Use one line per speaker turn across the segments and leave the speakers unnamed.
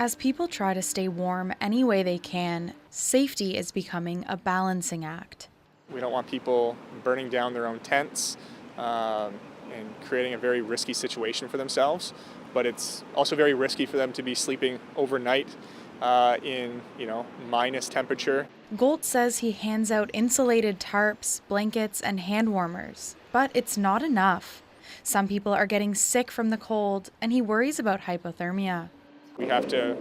As people try to stay warm any way they can, safety is becoming a balancing act.
We don't want people burning down their own tents and creating a very risky situation for themselves, but it's also very risky for them to be sleeping overnight in minus temperature.
Gold says he hands out insulated tarps, blankets, and hand warmers, but it's not enough. Some people are getting sick from the cold, and he worries about hypothermia.
We have to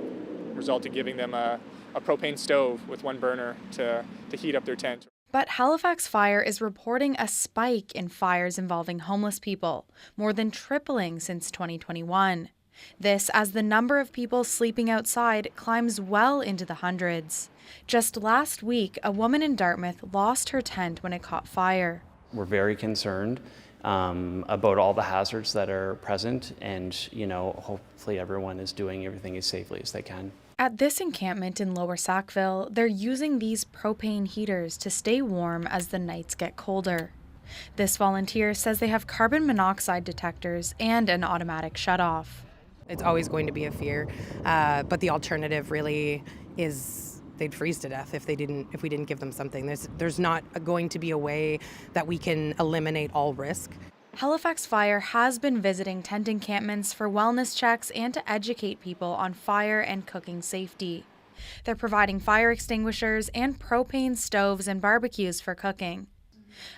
resort to giving them a propane stove with one burner to heat up their tent.
But Halifax Fire is reporting a spike in fires involving homeless people, more than tripling since 2021. This as the number of people sleeping outside climbs well into the hundreds. Just last week, a woman in Dartmouth lost her tent when it caught fire.
We're very concerned about all the hazards that are present, and hopefully everyone is doing everything as safely as they can.
At this encampment in Lower Sackville, they're using these propane heaters to stay warm as the nights get colder. This volunteer says they have carbon monoxide detectors and an automatic shutoff.
It's always going to be a fear, but the alternative really is they'd freeze to death if we didn't give them something. There's not going to be a way that we can eliminate all risk.
Halifax Fire has been visiting tent encampments for wellness checks and to educate people on fire and cooking safety. They're providing fire extinguishers and propane stoves and barbecues for cooking.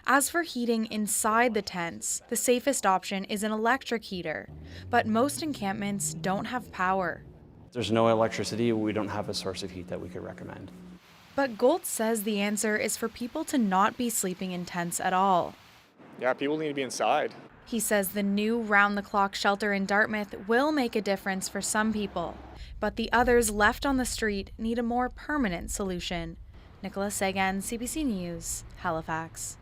As for heating inside the tents, the safest option is an electric heater, but most encampments don't have power.
There's no electricity, we don't have a source of heat that we could recommend.
But Gold says the answer is for people to not be sleeping in tents at all.
Yeah, people need to be inside.
He says the new round-the-clock shelter in Dartmouth will make a difference for some people, but the others left on the street need a more permanent solution. Nicola Seguin, CBC News, Halifax.